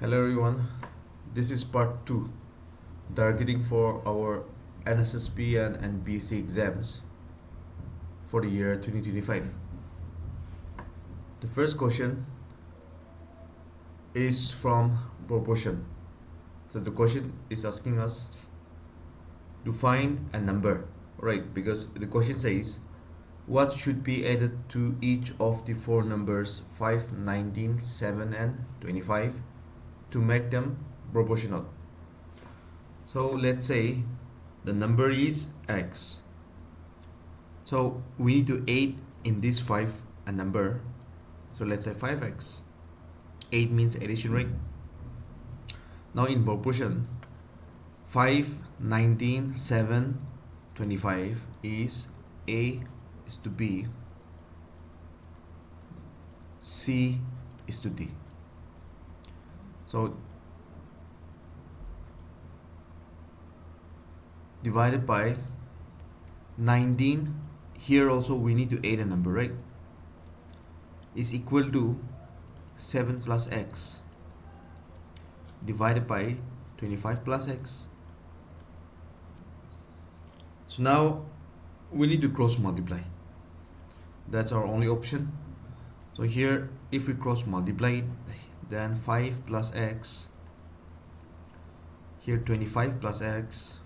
Hello everyone, this is part 2, targeting for our NSSB and Npsc exams for the year 2025. The first question is from proportion. So the question is asking us to find a number, right? Because the question says what should be added to each of the four numbers 5, 19, 7 and 25 to make them proportional. So let's say the number is x. So we need to add in this 5 a number. So let's say 5x. 8 means addition, right? Now in proportion, 5, 19, 7, 25 is A is to B, C is to D. So divided by 19, here also we need to add a number, right? Is equal to 7 plus x divided by 25 plus x. So now we need to cross multiply. That's our only option. So here if we cross multiply it, then 5 plus x, here 25 plus x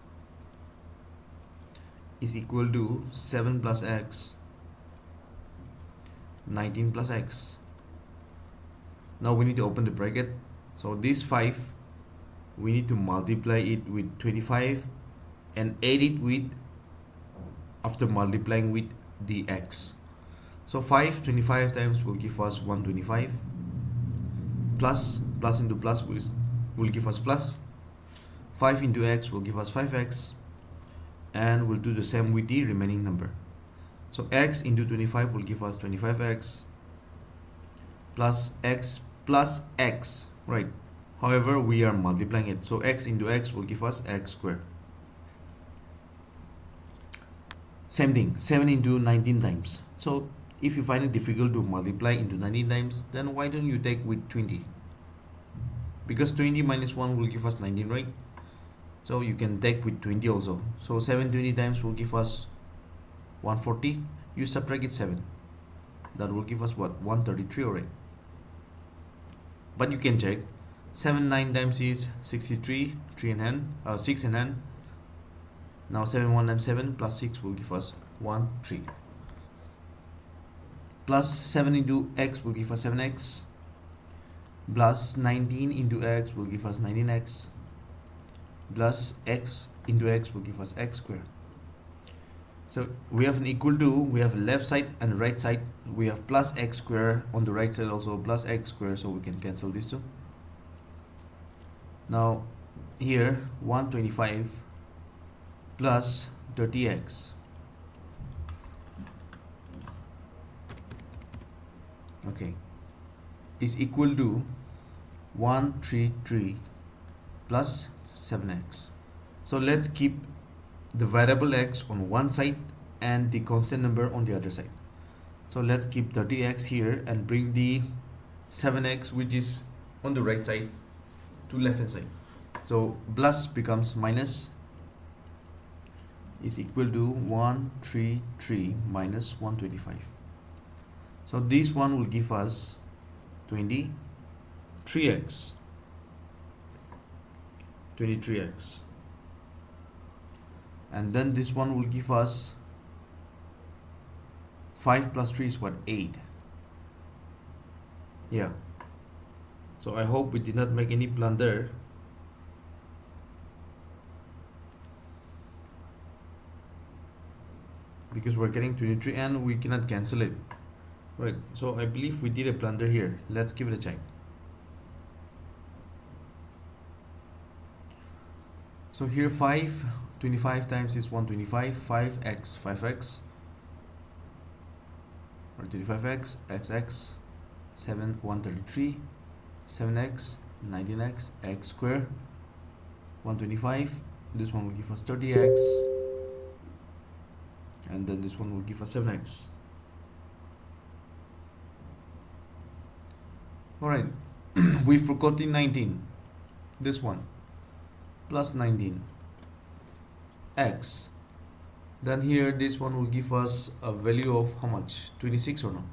is equal to 7 plus x, 19 plus x. Now we need to open the bracket. So this 5 we need to multiply it with 25 and add it with after multiplying with the x. So 525 times will give us 125, plus into plus will give us plus, 5 into x will give us 5x, and we'll do the same with the remaining number. So x into 25 will give us 25x plus x, right? However, we are multiplying it, so x into x will give us x squared. Same thing, 7 into 19 times. So if you find it difficult to multiply into 19 times, then why don't you take with 20? Because 20 minus 1 will give us 19, right? So you can take with 20 also. So 720 times will give us 140. You subtract it 7. That will give us what? 133, alright. But you can check. 7 9 times is 63, 3 in hand, 6 in hand. Now 7 1 times 7 plus 6 will give us 1 3. Plus 7 into x will give us 7x. Plus 19 into x will give us 19x. Plus x into x will give us x squared. So we have an equal to, we have left side and right side, we have plus x squared, on the right side also plus x squared, so we can cancel these two. Now here 125 plus 30x, okay, is equal to 133 plus 7x. So let's keep the variable x on one side and the constant number on the other side. So let's keep 30x here and bring the 7x, which is on the right side, to left hand side. So plus becomes minus, is equal to 133 minus 125. So this one will give us 23x. And then this one will give us 5 plus 3 is what? 8. Yeah. So I hope we did not make any blunder. Because we're getting 23 and we cannot cancel it. Right. So I believe we did a blunder here. Let's give it a check. So here 25 times is 125, 5x, or 25x, xx, 7, 133, 7x, 19x, x squared, 125, this one will give us 30x, and then this one will give us 7x. Alright, we forgot the 19, this one, plus 19 x, then here this one will give us a value of how much, 26 or no?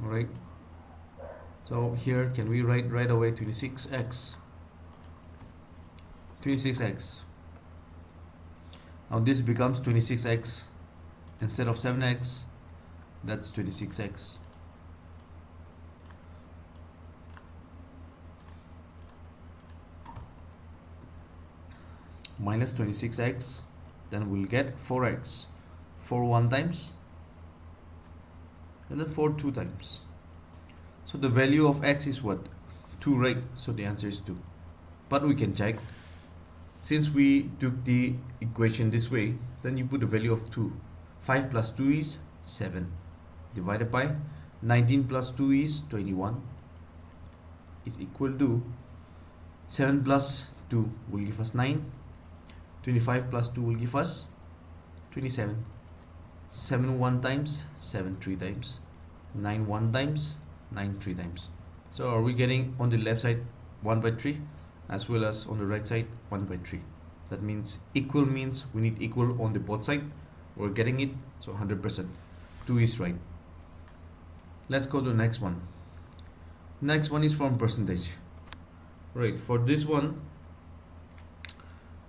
Alright, so here can we write right away 26x, 26x. Now this becomes 26x instead of 7x, that's 26x. Minus 26x, then we'll get 4x. 4 one times, and then 4 two times. So the value of x is what? 2, right? So the answer is 2. But we can check. Since we took the equation this way, then you put the value of 2. 5 plus 2 is 7. Divided by 19 plus 2 is 21. Is equal to 7 plus 2 will give us 9. 25 plus 2 will give us 27. 7 one times, 7 three times, 9 one times, 9 three times. So are we getting on the left side 1 by 3 as well as on the right side 1 by 3? That means equal means we need equal on the both side. We're getting it, so 100%. 2 is right. Let's go to the next one. Next one is from percentage. Right, for this one,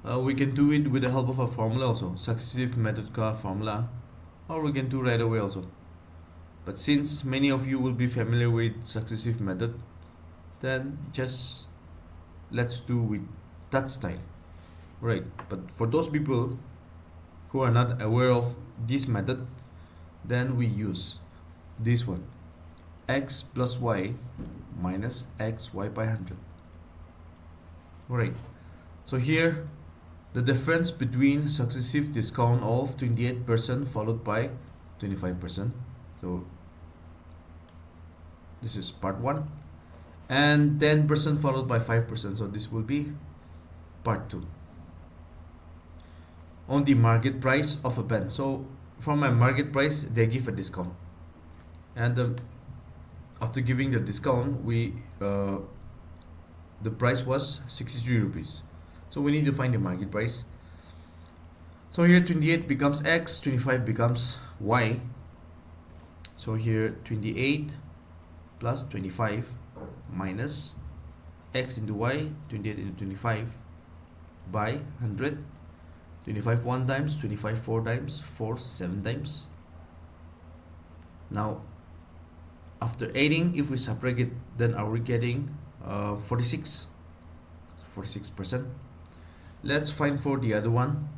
we can do it with the help of a formula also, successive method का formula, or we can do right away also. But since many of you will be familiar with successive method, then just let's do with that style. Right, but for those people who are not aware of this method, then we use this one, x plus y minus xy by 100. Right, so here the difference between successive discount of 28% followed by 25%. So this is part 1, and 10% followed by 5%. So this will be part 2. On the market price of a pen. So from my market price, they give a discount, and after giving the discount, we the price was 63 rupees. So we need to find the market price. So here 28 becomes x, 25 becomes y. So here 28 plus 25 minus x into y, 28 into 25 by 100. 25 1 times, 25 4 times, 4 7 times. Now after adding, if we subtract it, then are we getting 46? 46%. Let's find for the other one.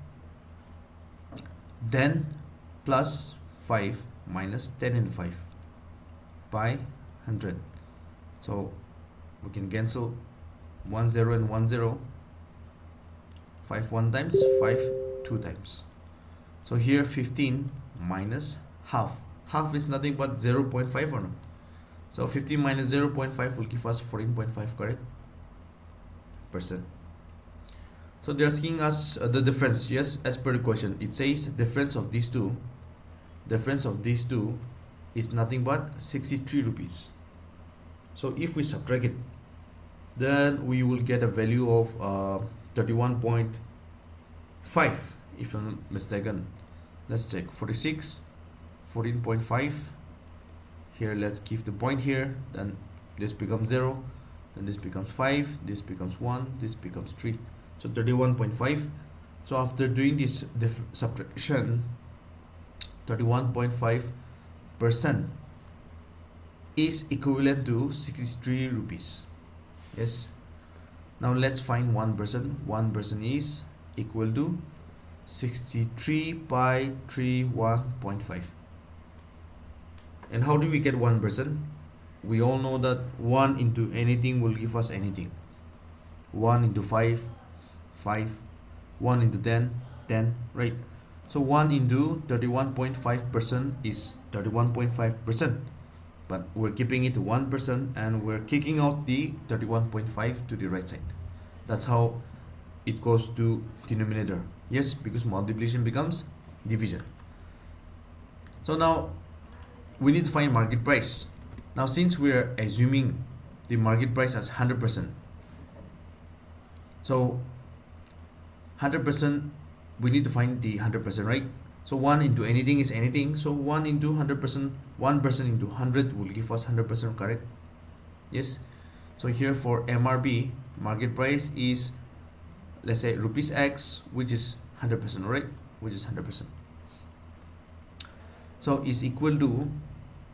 Then plus 5 minus 10 and 5 by 100. So we can cancel 1 0 and 1 0. 5 1 times, 5 2 times. So here 15 minus half. Half is nothing but 0.5 or no. So 15 minus 0.5 will give us 14.5, correct? Percent. So they're asking us the difference. Yes, as per the question, it says difference of these two is nothing but 63 rupees. So if we subtract it, then we will get a value of 31.5 if I'm not mistaken. Let's check. 46, 14.5. Here let's give the point here, then this becomes 0, then this becomes 5, this becomes 1, this becomes 3. So 31.5. So after doing this subtraction, 31.5% is equivalent to 63 rupees. Yes. Now let's find 1%. 1% is equal to 63 by 31.5. And how do we get 1%? We all know that 1 into anything will give us anything. 1 into 5, 5. 1 into 10, 10, right? So 1 into 31.5% is 31.5%. But we're keeping it to 1% and we're kicking out the 31.5 to the right side. That's how it goes to denominator. Yes, because multiplication becomes division. So now we need to find market price. Now since we're assuming the market price as 100%. So 100%, we need to find the 100%, right? So 1 into anything is anything. So 1 into 100%, 1% into 100 will give us 100%, correct? Yes. So here for MRB, market price is, let's say, rupees X, which is 100%, right? Which is 100%. So is equal to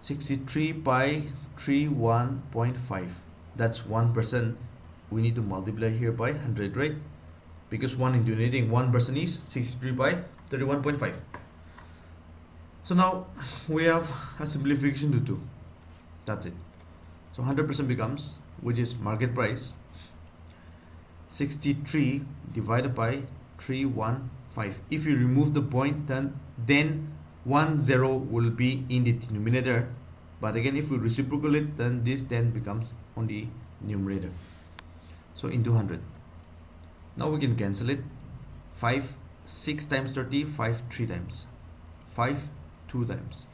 63 by 31.5. That's 1%. We need to multiply here by 100, right? Because 1 into anything, 1% is 63 by 31.5. So now we have a simplification to 2. That's it. So 100% becomes, which is market price, 63 divided by 315. If you remove the point, then 10 will be in the denominator. But again, if we reciprocal it, then this 10 becomes on the numerator. So into 100. Now we can cancel it. 5, 6 times 30, 5, 3 times. 5, 2 times.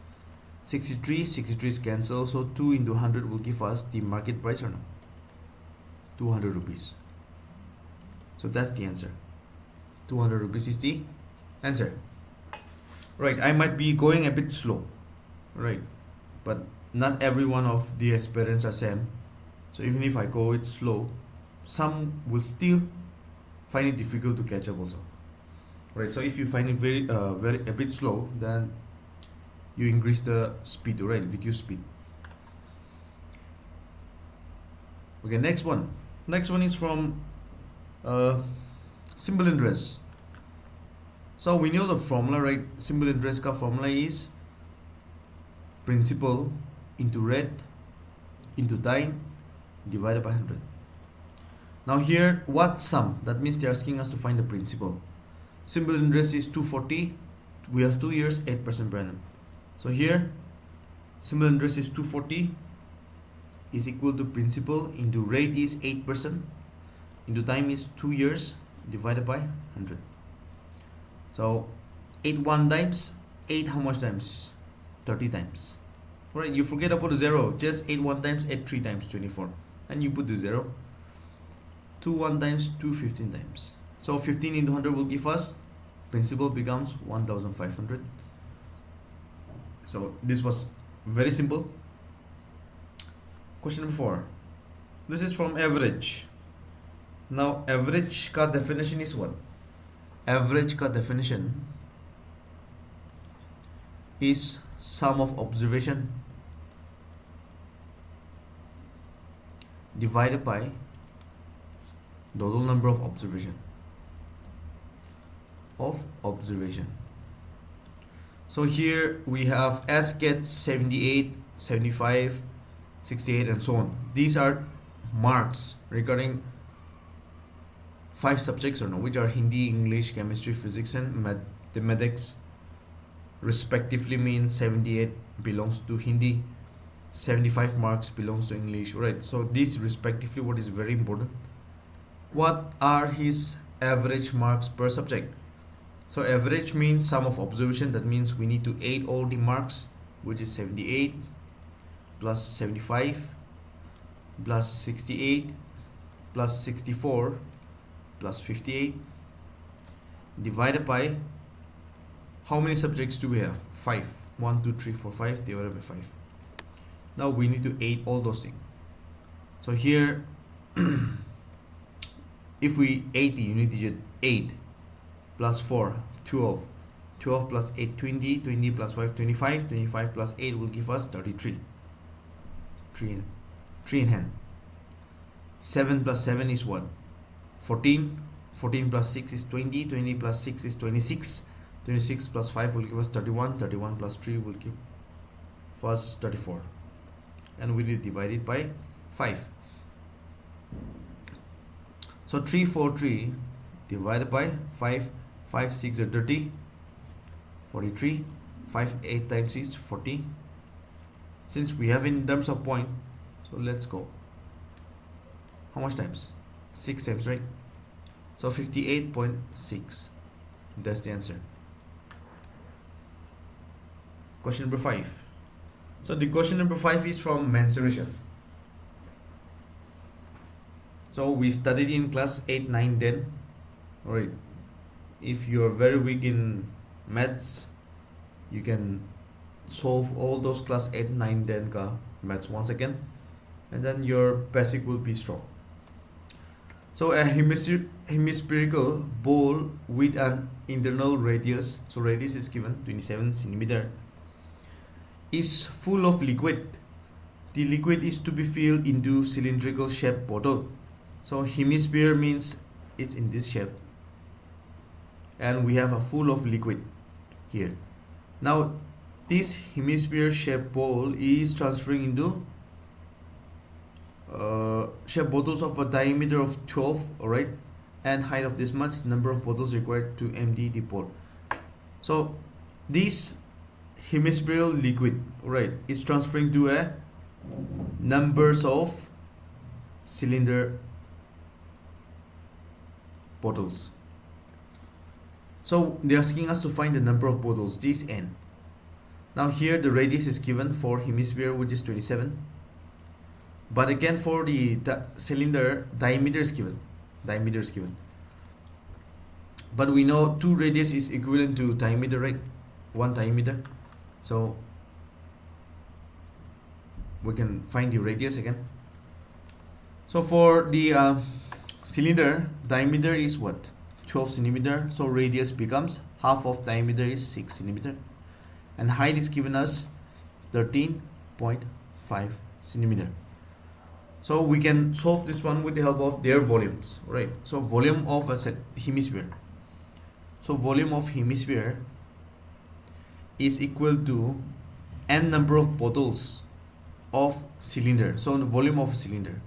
63 is cancelled, so 2 into 100 will give us the market price or no? 200 rupees. So that's the answer. 200 rupees is the answer. Right, I might be going a bit slow, right? But not every one of the aspirants are same. So even if I go it slow, some will still find it difficult to catch up also. Right, so if you find it very a bit slow, then you increase the speed, right? Video speed. Okay, next one. Next one is from simple interest. So we know the formula, right? Simple interest ka formula is principal into rate into time divided by 100. Now here, what sum? That means they're asking us to find the principal. Simple interest is 240. We have 2 years, 8% per annum. So here, simple interest is 240 is equal to principal into rate is 8% into time is 2 years divided by 100. So 8 1 times, 8 how much times? 30 times. Alright, you forget about the 0. Just 8 1 times, 8 3 times, 24. And you put the 0. 2 1 times, 2 15 times. So 15 into 100 will give us, principal becomes 1500. So this was very simple. Question number 4. This is from average. Now average ka definition is what? Average ka definition is sum of observation divided by total number of observation. So here we have S gets 78, 75, 68 and so on. These are marks regarding 5 subjects or no, which are Hindi, English, Chemistry, Physics and Mathematics respectively. Means 78 belongs to Hindi, 75 marks belongs to English, right? So this respectively, what is very important, what are his average marks per subject? So average means sum of observation. That means we need to add all the marks, which is 78 plus 75 plus 68 plus 64 plus 58 divided by how many subjects do we have? 5. 1 2 3 4 5 divided by 5. Now we need to add all those things. So here if we add the unit digit, 8 plus 4 12, 12 plus 8 20, 20 plus 5 25, 25 plus 8 will give us 33. 3 in hand. 7 plus 7 is what? 14. 14 plus 6 is 20, 20 plus 6 is 26, 26 plus 5 will give us 31, 31 plus 3 will give us 34, and we will divide it by 5. So 343 divided by 5, 5 6 are 30, 43, 5 8 times is 40. Since we have in terms of point, so let's go. How much times? 6 times, right? So 58.6. That's the answer. Question number 5. So the question number 5 is from mensuration. So we studied in class 8, 9, 10. Alright. If you're very weak in maths, you can solve all those class 8, 9, 10 ka maths once again, and then your basic will be strong. So a hemispherical bowl with an internal radius, so radius is given 27 centimeter, is full of liquid. The liquid is to be filled into cylindrical shaped bottle. So hemisphere means it's in this shape, and we have a full of liquid here. Now this hemisphere shaped bowl is transferring into shape bottles of a diameter of 12, alright, and height of this much, number of bottles required to empty the bowl. So this hemispherical liquid, right, is transferring to a numbers of cylinder bottles. So they're asking us to find the number of bottles, this n. Now here the radius is given for hemisphere, which is 27. But again for the cylinder, diameter is given. But we know 2 radius is equivalent to diameter, right? 1 diameter. So we can find the radius again. So for the cylinder, diameter is what? 12 centimeter. So radius becomes half of diameter is 6 centimeter. And height is given as 13.5 centimeter. So we can solve this one with the help of their volumes, right? So volume of a hemisphere. So volume of hemisphere is equal to n number of bottles of cylinder. So the volume of a cylinder.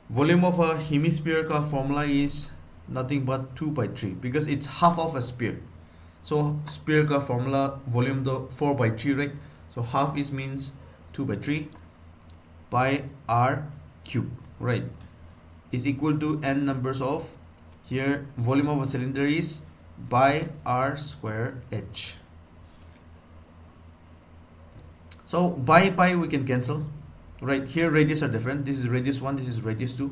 Volume of a hemisphere ka formula is nothing but 2 by 3 because it's half of a sphere. So sphere ka formula volume the 4 by 3, right? So half is means 2 by 3 by r cube, right? Is equal to n numbers of, here volume of a cylinder is by r square h. So by we can cancel, right? Here radius are different. This is radius 1, this is radius 2,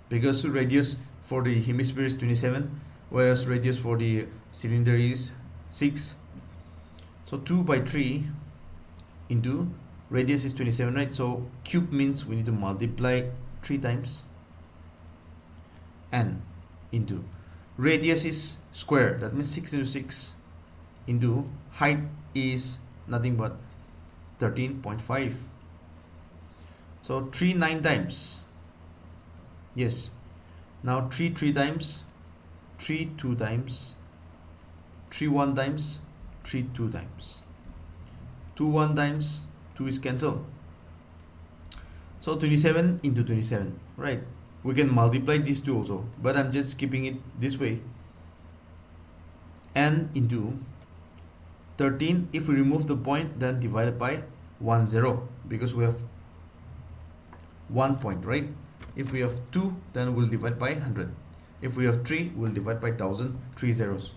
because radius for the hemisphere is 27, whereas radius for the cylinder is 6. So 2 by 3 into radius is 27, right? So cube means we need to multiply 3 times, n into radius is square, that means 6 into 6 into height is nothing but 13.5. So 3 9 times, yes. Now 3 3 times, 3 2 times, 3 1 times, 3 2 times, 2 1 times, 2 is cancelled. So 27 into 27, right? We can multiply these two also, but I'm just keeping it this way. N into 13, if we remove the point, then divided by 1 0, because we have 1 point, right? If we have 2, then we'll divide by 100. If we have 3, we'll divide by 1000, 3 zeros.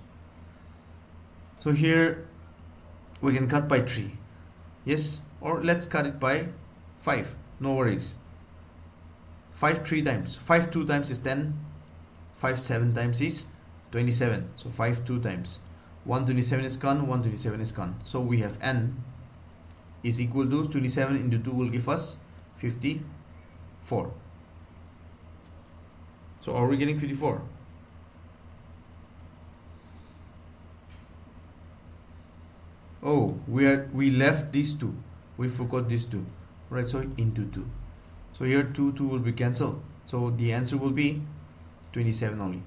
So here we can cut by 3, yes, or let's cut it by 5, no worries. 5 3 times, 5 2 times is 10, 5 7 times is 27. So 5 2 times 127 is gone, 127 is gone. So we have n is equal to 27 into 2 will give us 54. So are we getting 54? Oh, we left these two. We forgot these two, right? So into 2. So here 2 will be cancelled. So the answer will be 27 only.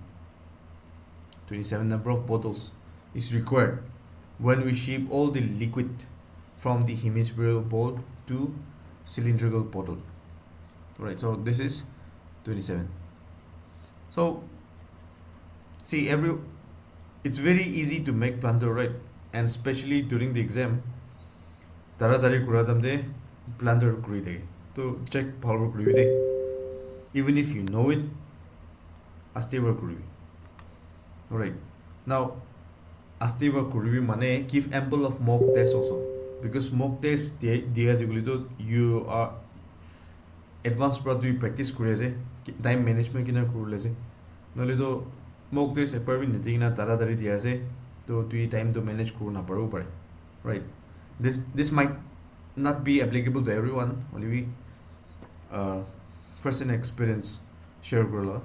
27 number of bottles is required when we ship all the liquid from the hemispherical bowl to cylindrical bottle. Right, so this is 27. So see, it's very easy to make blunder, right? And especially during the exam, taratari kura tamde blunder kuri de. To check bhalbo kuri de. Even if you know it, astebar kuri. Alright. Now astebar kuri mane give ample of mock test also. because mock test dia jibuli to you are advanced pra tu practice kure ase time management kina kurule ase nole to mock test paper bin niti na tara tari dia ase to tu time to manage kuru na paru pare, right? This might not be applicable to everyone, only we first in experience share kurula.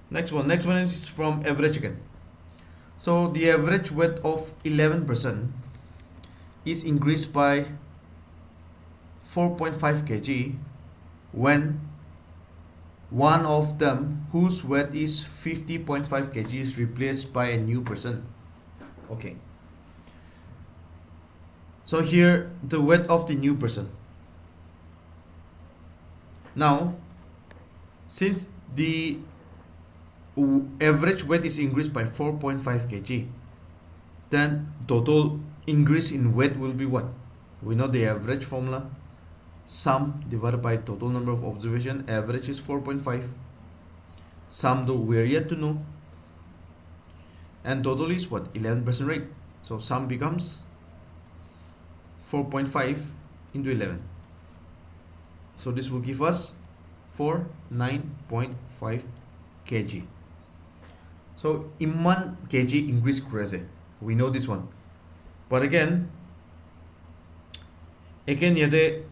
Next one is from average again. So the average weight of 11% is increased by 4.5 kg when one of them whose weight is 50.5 kg is replaced by a new person. Okay. So here the weight of the new person. Now, since the average weight is increased by 4.5 kg, then total increase in weight will be what? We know the average formula. Sum divided by total number of observation. Average is 4.5. Sum though we are yet to know. And total is what? 11% rate. So sum becomes 4.5 into 11. So this will give us 49.5 kg. So in 1 kg increase crazy. We know this one. But again yede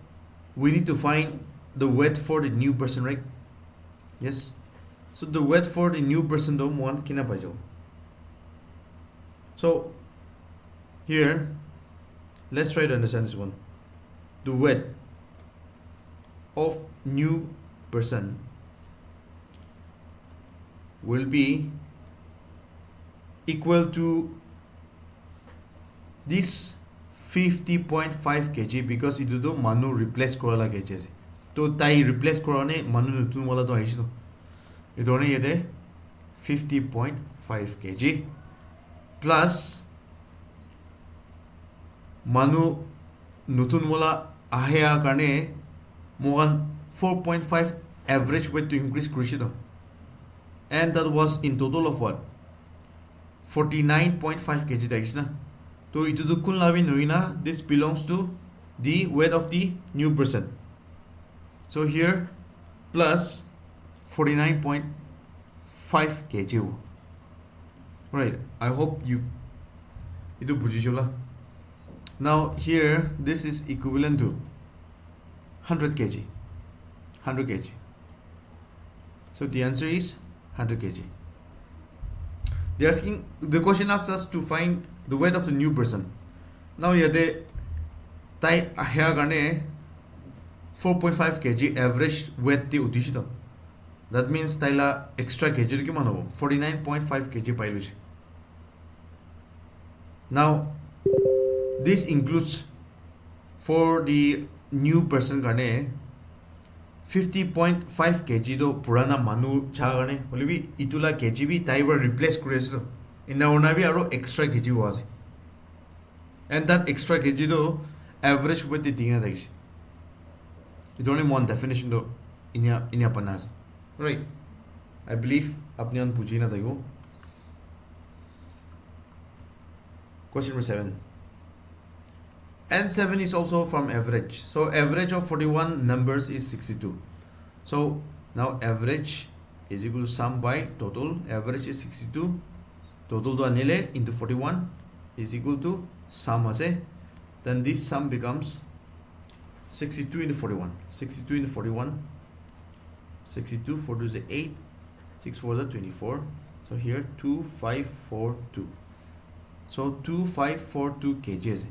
we need to find the weight for the new person, right? Yes. So the weight for the new person though one kina pajo. So here let's try to understand this one. The weight of new person will be equal to this 50.5 kg because it do manu replace korala kg to tai replace korane manu nutun wala to aishito idone yede 50.5 kg plus manu nutun wala ahya karne mogan 4.5 average weight to increase crucial, and that was in total of what? 49.5 kg takes na. So ito to kun labi noina, this belongs to the weight of the new person. So here plus 49.5 kg. Right, I hope you ito bujijula. Now here this is equivalent to 100 kg. 100 kg. So the answer is 100 kg. The question asks us to find the weight of the new person. Now yade tai ahya gane 4.5 kg average weight ti utishito. That means taila extra kg ki manobo 49.5 kg pailu. Now this includes for the new person gane 50.5 kg do purana manu cha gane bolibi itula kg bi taiba replace kureso in na bi aro extra kg was, and that extra kg do average with the dina daish. It's only one definition do inya panas, right? I believe apni an pujina daigo. Question number 7. N7 is also from average. So average of 41 numbers is 62. So now average is equal to sum by total. Average is 62. Total to anile into 41 is equal to sum ase. Then this sum becomes 62 into 41. 62 into 41. 62, 4 to the 8. 6 4 the 24. So here 2542. So 2542 kgs.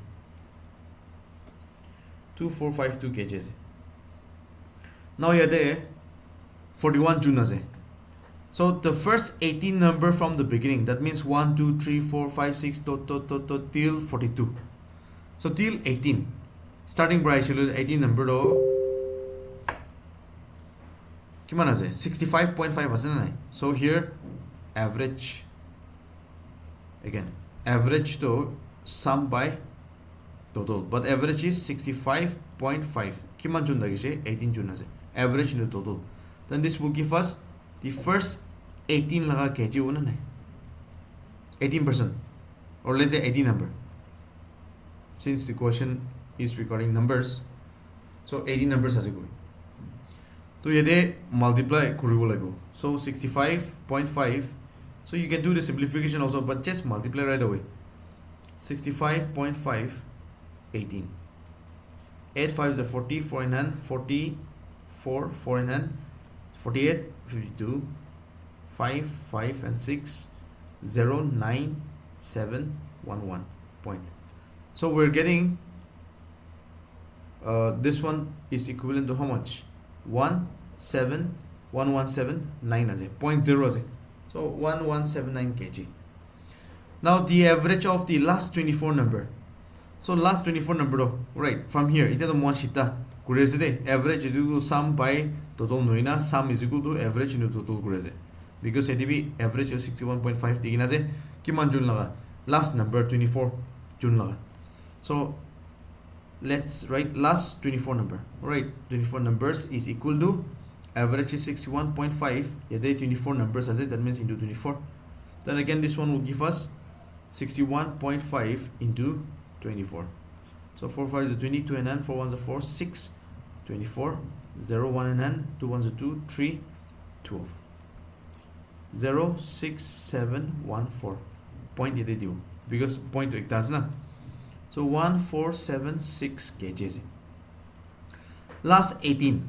2452 kgs. Now yade 41 June ase. So the first 18 number from the beginning, that means 1 2 3 4 5 6 till 42. So till 18 starting price 18 number do kiman ase 65.5 ase na. So here average again, average to sum by total, but average is 65.5. Kiman June dagi 18 June ase. Average into total. Then this will give us the first 18 laga kg una 18%, or let's say 18 number. since the question is regarding numbers, so 18 numbers as a go. So here multiply kuribo. So 65.5. So you can do the simplification also, but just multiply right away. 65.5, 18. 8 5 is 40, 4 in hand, 44, 4 in hand, 48, 52, 5, 5 and 6, 0, 9, 7, 1, 1 point. So we're getting this one is equivalent to how much? 1179 as a 0.0 as a. So 1179 kg. Now the average of the last 24 number. So last 24 number though, right, from here, it is the one shita. Average is equal to sum by total noina, sum is equal to average into total kureze. Because it be average of 61.5 taken as a kiman jun laga. Last number 24 jun laga. So let's write last 24 number. Right, 24 numbers is equal to average is 61.5. Yeah, they 24 numbers as it, that means into 24. Then again this one will give us 61.5 into 24. So 4 5 is 22 and n, 4 1 is 4, 6, 24, 0 1 and n, 2 1 is 2, 3, 12. 0 6 7 1 4 point it is because point to does na. So 1476 kgs. Last 18.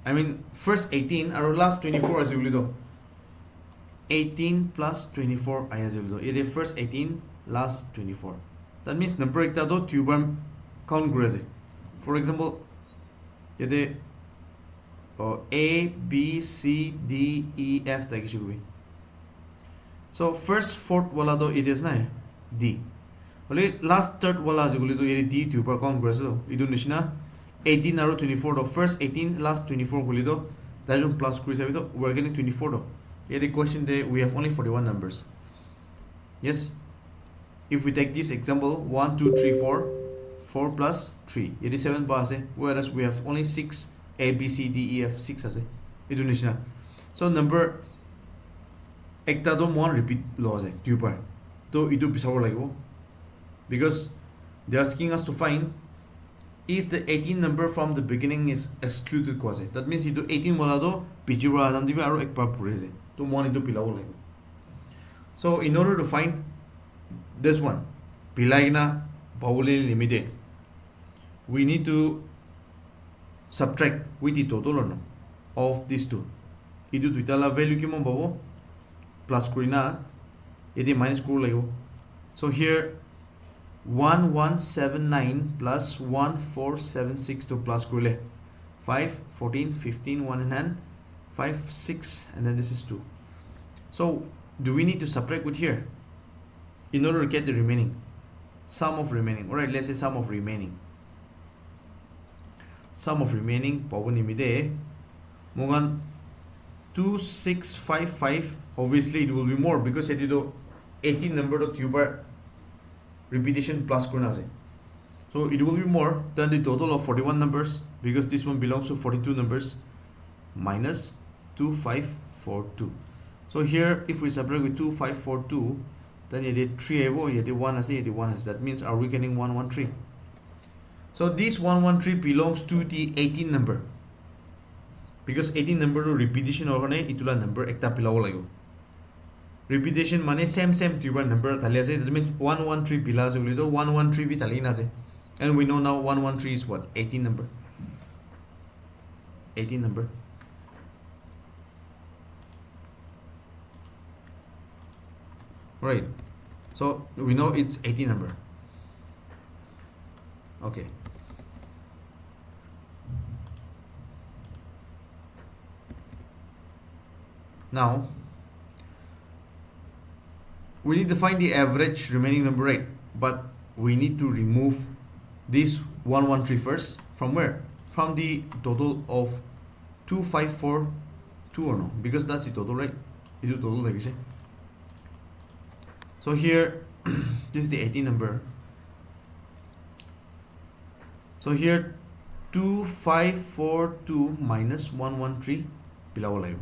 I mean first 18 or last 24 as you do. 18 plus 24 I as you do. It is first 18, last 24. That means number ekta do tuber count kore. For example, yede A, B, C, D, E, F taki shikubi. So first fourth wala do it is na D. Only last third wala jiguli do yede D tuber count kore do. Idu nishina 18 aru 24 do first 18 last 24 guli do that is plus kuri sabi do we're getting 24 do. Yede question day we have only 41 numbers. Yes. If we take this example 1 2 3 4 4 plus 3 it is 7 base, whereas we have only 6 A B C D E F 6 as a. So number ekta do one repeat laws tuber. So it do pisawar like because they are asking us to find if the 18 number from the beginning is excluded cause. That means it do 18 wala do piji wala dam dibe aru ekbar pureze. To one it do pilaw like. So in order to find this one, Pilaina Pauli Limited, we need to subtract with the total or no of these two. Idu tuitala value kimon babo plus kurina, edi minus kuru lego. So here 1179 plus 1476 to plus kurule 5, 14, 15, 1 in hand, 5, 6, and then this is 2. So do we need to subtract with here? In order to get the remaining sum of remaining. Alright, let's say sum of remaining. Sum of remaining Pawunimide Mugan 2655. Obviously it will be more because it is 18 number of tuber repetition plus kurnaze. So it will be more than the total of 41 numbers because this one belongs to 42 numbers minus 2542. So here if we subtract with 2542, then you did 3 abo, you did 1 as a, you did 1 as. That means are we getting 113? So this 113 belongs to the 18 number. Because 18 number to repetition or itula number ekta pilaw lago. Repetition mane same tuber number thalia se. That means 113 pilas ulido 113 bi thalina se. And we know now 113 is what? 18 number. 18 number. Right, so we know it's 18 number. Okay. Now we need to find the average remaining number, right? But we need to remove this 113 first. From where? From the total of 2542 or no? Because that's the total, right? Is the total like this? So here, this is the 18 number. So here, 2542 minus 113 pilaw layo.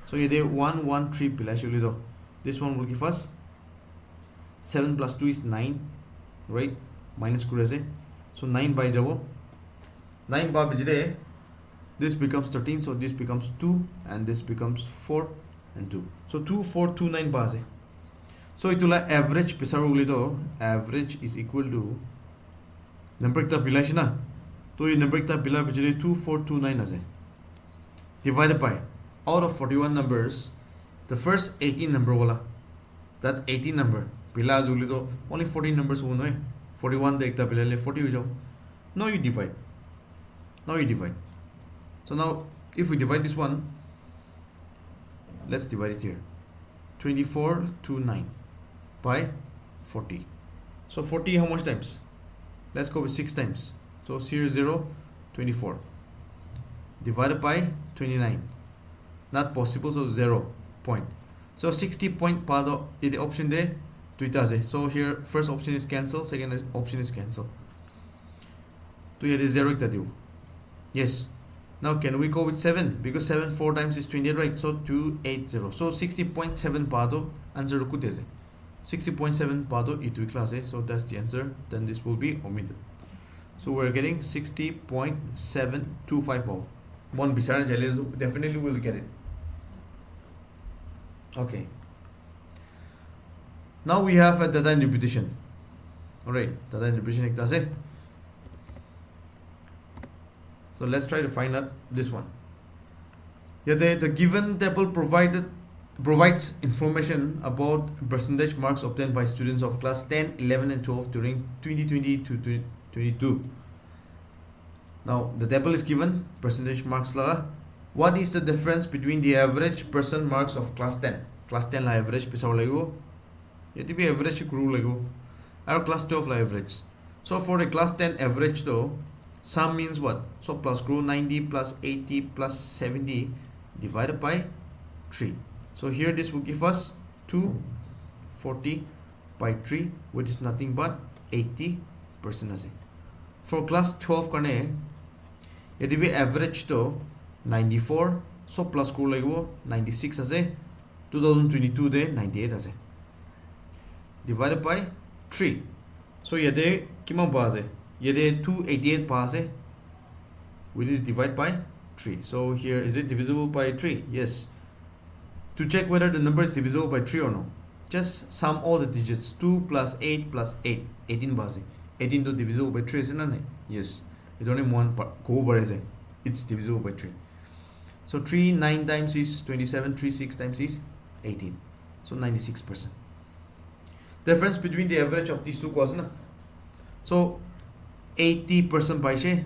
So here 113 pilaw this one will give us 7 plus 2 is 9, right? minus kure ase. So 9 by jabo 9 by bijde this becomes 13, so this becomes 2 and this becomes 4 and 2. So 2 4 2 9 ba ase. So itula average pisaru uli to average is equal to number ta bilai na, to ye number ta bila bijde 2 4 2 9 ase divided by out of 41 numbers the first 18 number wala, that 18 number bila uli to only 14 numbers ho no 41 de ekta bila le 40 ho jao. Now you divide. So now if we divide this one, let's divide it here. 24 to 9 by 40. So 40 how much times? Let's go with 6 times. So 0 0 24 divided by 29. Not possible, so 0 point. So 60 point pa do the option there duita ase. So here first option is cancel, second option is cancel. To here is 0 ekta diu. Yes. Now can we go with 7? Because 7 4 times is 28, right? So 280. So 60.7 pa do answer to kute ase. 60.7 pa do itu class. So that's the answer. Then this will be omitted. So we're getting 60.725 power. One beside definitely will get it. Okay. Now we have a data interpretation. Alright, data interpretation ek dase. So let's try to find out this one. Yeah, the given table provides information about percentage marks obtained by students of class 10, 11 and 12 during 2020 to 2022. Now the table is given, percentage marks laga. What is the difference between the average percent marks of class 10? Class 10 la average pisaw lago. Yeti be average kuru lago. Or class 12 la average. So for the class 10 average though, sum means what? So plus crew 90 plus 80 plus 70 divided by 3. So here this will give us 240 by 3, which is nothing but 80%. For class 12 karne, it be average to 94. So plus crew lego 96 ase. 2022 de 98 ase. Divided by 3. So yede kima ba ase? Yede 288 pa ase. We need to divide by 3. So here is it divisible by 3? Yes. To check whether the number is divisible by 3 or no, just sum all the digits. 2 plus 8 plus 8. 18 ba ase. 18 to divisible by 3 is not. Yes. It only one part. It's divisible by 3. So 3 9 times is 27. 3 6 times is 18. So 96%. Difference between the average of these two was na. So 80% by she,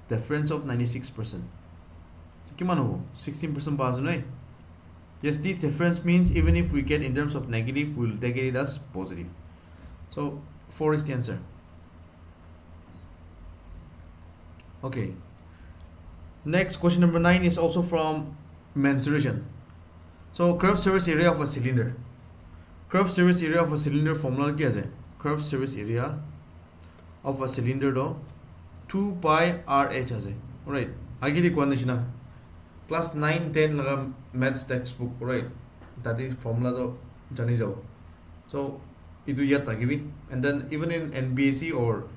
difference of 96%. Kimano 16% base no. Yes, this difference means even if we get in terms of negative, we'll take it as positive. So 4 is the answer. Okay. Next, question number 9 is also from mensuration. So curved surface area of a cylinder. Curved surface area of a cylinder formula kya hai? Curved surface area of a cylinder do 2 pi RH ase. Alright. Agi di condition class 9 10 laga maths textbook, right? That is formula do jani jao. So idu yat agibi, and then even in Npsc or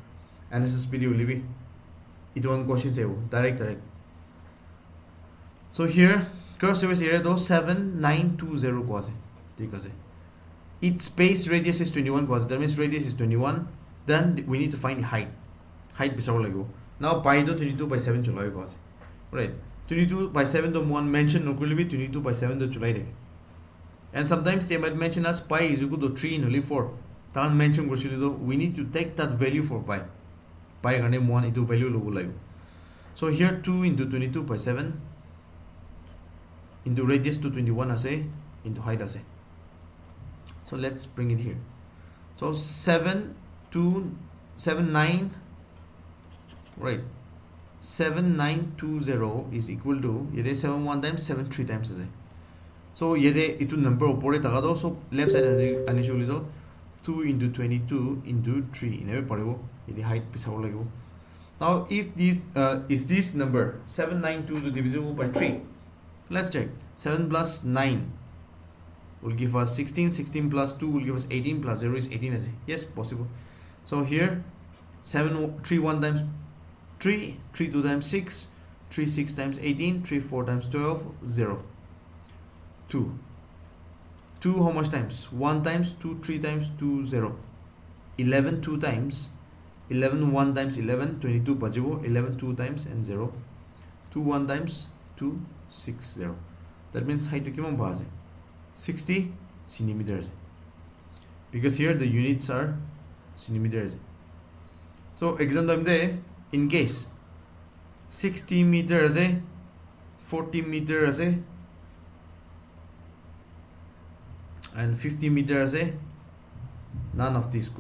Nssb ulibi it one question say direct. So here curved surface area do 7920 ko ase. Thik ase. Its base radius is 21 ko ase. That means radius is 21. Then we need to find the height. Height bisaw lago. Now pi do 22 by 7 chulai ko ase. Right. 22 by 7 to one mention no be 22 by 7 to chulai de. And sometimes they might mention as pi is equal to 3 and only 4. Tan mention we need to take that value for pi. Pi gane 1 into value logo lago. So here 2 into 22 by 7 into radius to 21 ase into height ase. So let's bring it here. So 79 right, 7920 is equal to yede 7 1 times 7 3 times ase. So yede itu number opore tagado. So left side initially do 2 into 22 into 3 never paribo yede height pisaw lagibo. Now if this is this number 792 divisible by 3, let's check. 7 plus 9 will give us 16. 16 plus 2 will give us 18 plus 0 is 18 as yes, possible. So here 3 1 times 3, 3 2 times 6, 3 6 times 18, 3 4 times 12, 0. 2. 2 how much times? 1 times 2, 3 times 2, 0. 11 2 times, 11 1 times 11, 22 bajibo, 11 2 times and 0. 2 1 times 2, 6 0. That means height to kimon bhaase 60 centimeters, because here the units are centimeters. So exam time de in case 60 meters 40 meters and 50 meters none of these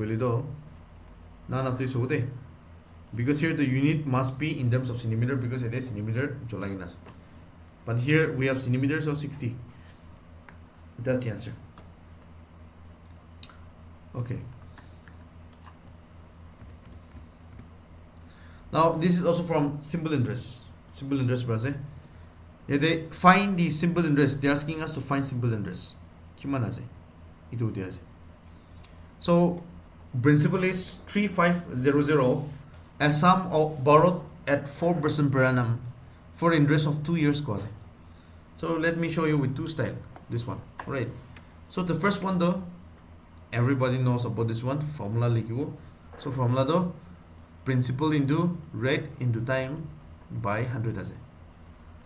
none of these would, because here the unit must be in terms of centimeter, because it is centimeter jolaginas. But here we have centimeters, so 60. That's the answer. Okay. Now this is also from simple interest. Simple interest brother. Yeah, they find the simple interest. They're asking us to find simple interest. So principal is 3500, a sum of borrowed at 4% per annum for interest of 2 years cause. So let me show you with two style. This one, right? So the first one though, everybody knows about this one. Formula likibo. So formula though, principal into rate into time by 100 ase.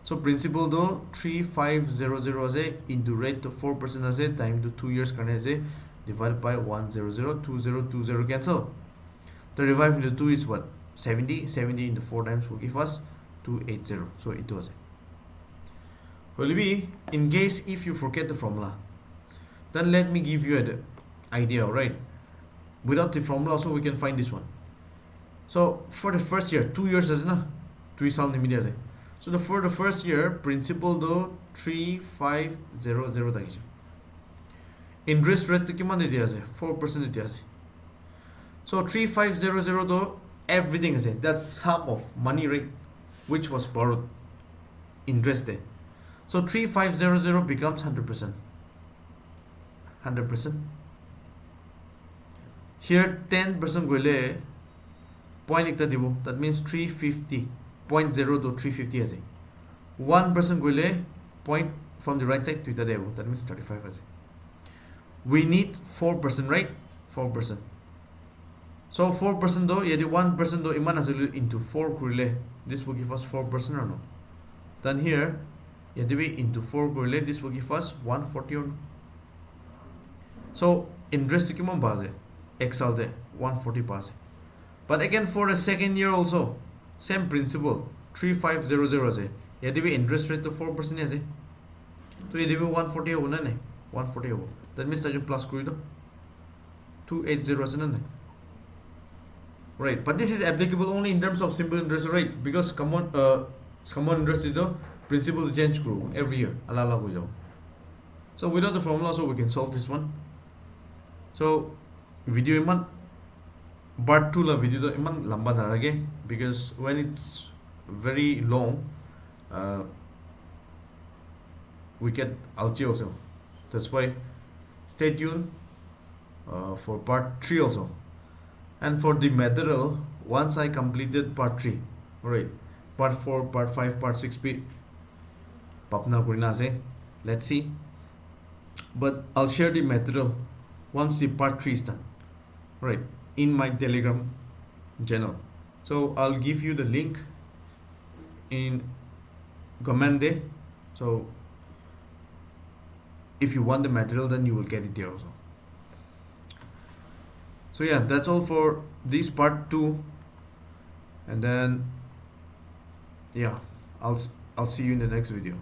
So principal though 3500 ase into rate to 4% ase time to 2 years karne ase divided by 100, 2020 cancel. The revive into 2 is what? 70. 70 into 4 times will give us 280. So it was. Will be in case if you forget the formula, then let me give you an idea, right? Without the formula also we can find this one. So for the first year, 2 years as na 2 साल में मिले. So for the first year, principal though 3500 तक. Interest rate तो कितना देते हैं? 4% देते हैं. So 3500 though everything is it. That's sum of money rate which was borrowed. Interest there. So 3500 becomes 100%. 100%. Here 10% go le point ekta dibo. That means 350. 0.0 to 350 as 1% go le point from the right side to the debo. That means 35 as. We need 4%, right? 4%. So 4% though, yadi 1% though iman as into 4 kurle. This will give us 4% or no? Then here, yadi we into 4 kurle, this will give us 140 or no? So interest to kimon base? Excel de 140 pass. But again for the second year also, same principle 3500 as. Yadi we interest rate to 4% as. So yadi we 140 ho na nahi? 140 ho. That means that plus kuri do 280 as na nahi. Right, but this is applicable only in terms of simple interest rate, because common interest is the principal change kuru every year. Alala ho jao. So without the formula also we can solve this one. So video iman part 2 la video to iman lamba na lage, because when it's very long we get algae also. That's why stay tuned for part 3 also. And for the material, once I completed part 3, right, part 4, part 5, part 6 be papna kurina se, let's see. But I'll share the material once the part 3 is done, right, in my Telegram channel. So I'll give you the link in comment there. So if you want the material, then you will get it there also. So yeah, that's all for this part 2, and then yeah, I'll see you in the next video.